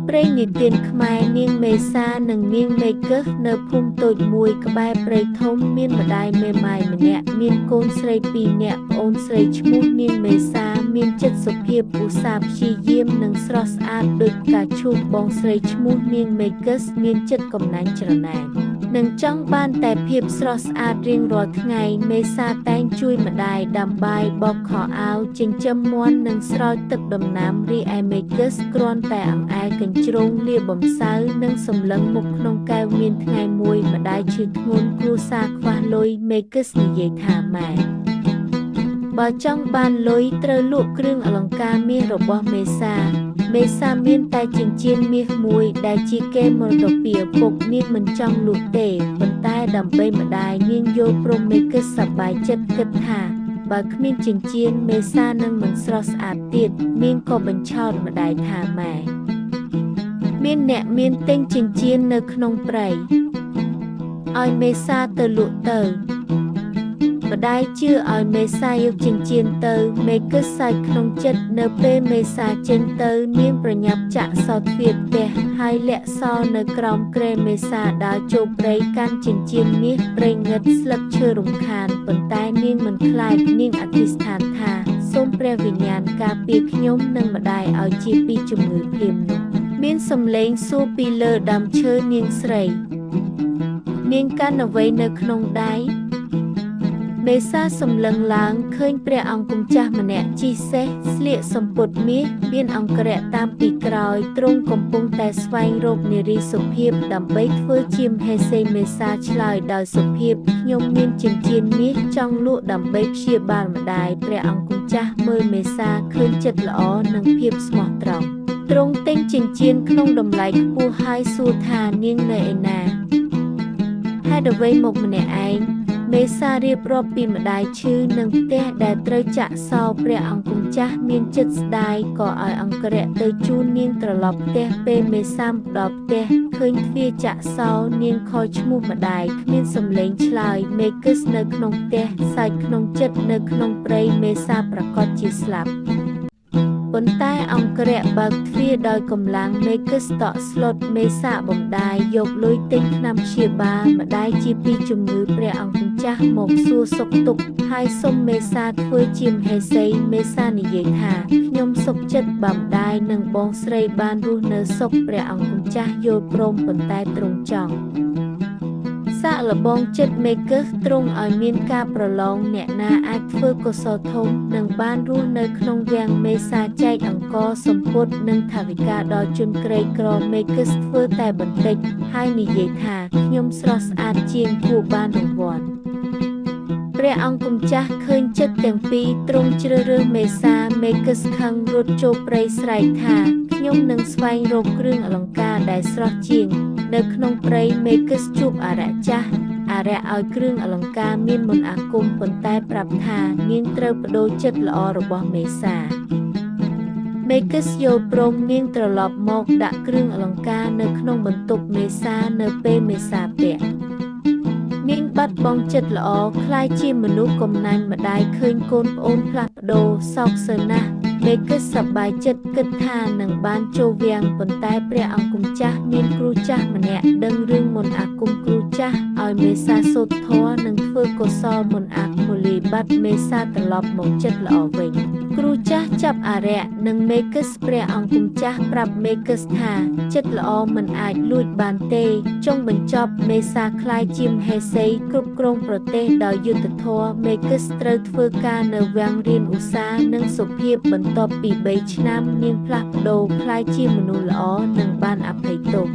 ព្រៃនិទានខ្មែរនាងមេសានិងនាងមេកឹសនៅភូមិតូចមួយក្បែរព្រៃធំមានម្ដាយមេម៉ាយម្នាក់មានកូនស្រី2នាក់ប្អូនស្រីឈ្មោះនាងមេសាមានចិត្តសុភាពឧស្សាហ៍ព្យាយាមនិងស្រស់ស្អាតដូចផ្កាឈូកបងស្រីឈ្មោះនាងមេកឹសមានចិត្តកំណាញ់ច្រណែននិងចង់បានតែភាពស្រស់ស្អាតរៀងរាល់ថ្ងៃមេសាតែងជួយម្ដាយដាំបាយបោកខោអាវចិញ្ចឹមមាន់និងស្រោចទឹកដំណាំរីឯមេកឹសគ្រាន់តែអង្អែលកញ្ជ្រោងលាបំសៅនិងសម្លឹងមុខក្នុងកែវមានថ្ងៃមួយម្ដាយឈឺធ្ងន់គ្រួសារខ្វះលុយមេកឹសនិយាយថាម៉ែបើចង់បានលុយត្រូវលក់គ្រឿងអលង្ការមាសរបស់មេសាមានតែចិញ្ចៀនមាសមួយដែលជាកេរមរតកពីឪពុកនាងមិនចង់លក់ទេប៉ុន្តែដើម្បីម្ដាយនាងយល់ព្រមមេកឹសសប្បាយចិត្តគិតថាបើគ្មានចិញ្ចៀនមេសានឹងមិនស្រស់ស្អាតទៀតនាងក៏បញ្ឆោតម្ដាយថាម៉ែមានអ្នកមានទិញចិញ្ចៀននៅក្នុងព្រៃឲ្យមេសាទៅលក់ទៅម្ដាយជឿឲ្យមេសាយកចិញ្ចៀនទៅមេកឹសសើចក្នុងចិត្តនៅពេលមេសាចេញទៅនាងប្រញាប់ចាក់សោទ្វារផ្ទះហើយលាក់សោនៅក្រោមគ្រែមេសាដើរចូលព្រៃកាន់ចិញ្ចៀនមាសព្រៃងឹតស្លឹកឈើរំខានប៉ុន្តែនាងមិនខ្លាចនាងអធិស្ឋានថាសូមព្រះវិញ្ញាណការពារខ្ញុំនិងម្ដាយឲ្យជាពីជំងឺភ្លាមនោះមានសំឡេងសួរពីលើដើមឈើនាងស្រីនាងកាន់អ្វីនៅក្នុងដៃមេសាសម្លឹងឡើងឃើញព្រះអង្គម្ចាស់ម្នាក់ជិះសេះស្លៀកសំពត់មាសមានអង្គរៈតាមពីក្រោយទ្រង់កំពុងតែស្វែងរកនារីសុភាពដើម្បីធ្វើជាមហេសីមេសាឆ្លើយដោយសុភាពខ្ញុំមានចិញ្ចៀនមាសចង់លក់ដើម្បីព្យាបាលម្ដាយព្រះអង្គម្ចាស់មើលមេសាឃើញចិត្តល្អនិងភាពស្មោះត្រង់ទ្រង់ទិញចិញ្ចៀនក្នុងតម្លៃខ្ពស់ហើយសួរថានាងនៅឯណាហេតុអ្វីមកម្នាក់ឯងមេសារៀបរាប់ពីម្ដាយឈឺនិងផ្ទះដែលត្រូវចាក់សោព្រះអង្គម្ចាស់មានចិត្តស្ដាយក៏ឲ្យអង្គរៈទៅជូននាងត្រឡប់ផ្ទះពេលមេសាដល់ផ្ទះឃើញទ្វារចាក់សោនាងខកឈ្មោះម្ដាយគ្មានសំឡេងឆ្លើយមេកឹសនៅក្នុងផ្ទះសើចក្នុងចិត្តនៅក្នុងព្រៃមេសាប្រកាសជាស្លាប់ប៉ុន្តែអង្គរៈបើកទ្វារដោយកម្លាំងមេកឹសតក់ស្លុតមេសាបំដាយយកលុយទិញថ្នាំព្យាបាលម្ដាយជាពីជំងឺព្រះអង្គម្ចាស់មកសួរសុខទុក្ខហើយសុំមេសាធ្វើជាមហេសីមេសានិយាយថាខ្ញុំសុខចិត្តបើម្ដាយនិងបងស្រីបានរស់នៅសុខព្រះអង្គម្ចាស់យល់ព្រមប៉ុន្តែទ្រង់ចង់សាកល្បងចិត្តមេកឹសទ្រង់ឲ្យមានការប្រឡងអ្នកណាអាចធ្វើកុសលធំនិងបានរស់នៅក្នុងវាំងមេសាចែកអង្គសម្ពុតនិងថវិកាដល់ជនក្រីក្រមេកឹសធ្វើតែបន្តិចហើយនិយាយថាខ្ញុំស្រស់ស្អាតជាងគួរបានរង្វាន់ព្រះអង្គម្ចាស់ឃើញចិត្តទាំងពីរទ្រង់ជ្រើសរើសមេសាមេកឹសខឹងរត់ចូលព្រៃស្រែកថាខ្ញុំនឹងស្វែងរកគ្រឿងអលង្ការដែលស្រស់ជាងនៅក្នុងព្រៃមេកឹសជួបអារក្សចាស់អារក្សឲ្យគ្រឿងអលង្ការមានមន្តអាគមប៉ុន្តែប្រាប់ថានាងត្រូវបដូរចិត្តល្អរបស់មេសាមេកឹសយល់ព្រមនាងត្រឡប់មកដាក់គ្រឿងអលង្ការនៅក្នុងបន្ទប់មេសានៅពេលមេសាពាក់នាងបាត់បង់ចិត្តល្អคล้ายជាមនុស្សកំណាញ់ម្ដាយឃើញកូនប្អូនផ្លាស់ប្ដូរសោកសៅណាស់មេកឹសសប្បាយចិត្តគិតថានឹងបានចូលវាំងប៉ុន្តែព្រះអង្គម្ចាស់មានគ្រូចាស់ម្នាក់ដឹងរឿងមន្តអាគមគ្រូចាស់ឲ្យមេសាសូត្រធម៌និងធ្វើកុសលមន្តអាគមលីបាត់មេសាត្រឡប់មកចិត្តល្អវិញគ្រូចាស់ចាប់អារក្សនិងមេកឹសព្រះអង្គម្ចាស់ប្រាប់មេកឹសថាចិត្តល្អមិនអាចលួចបានទេចុងបញ្ចប់មេសាคล้ายជាមហេសីគ្រប់គ្រងប្រទេសដោយយុត្តិធម៌មេកឹសត្រូវធ្វើការនៅវាំងរៀនឧស្សាហ៍និងសុភាពបន្ទាប់ពី3ឆ្នាំនាងផ្លាស់ប្ដូរคล้ายជាមនុស្សល្អនិងបានអភ័យទោស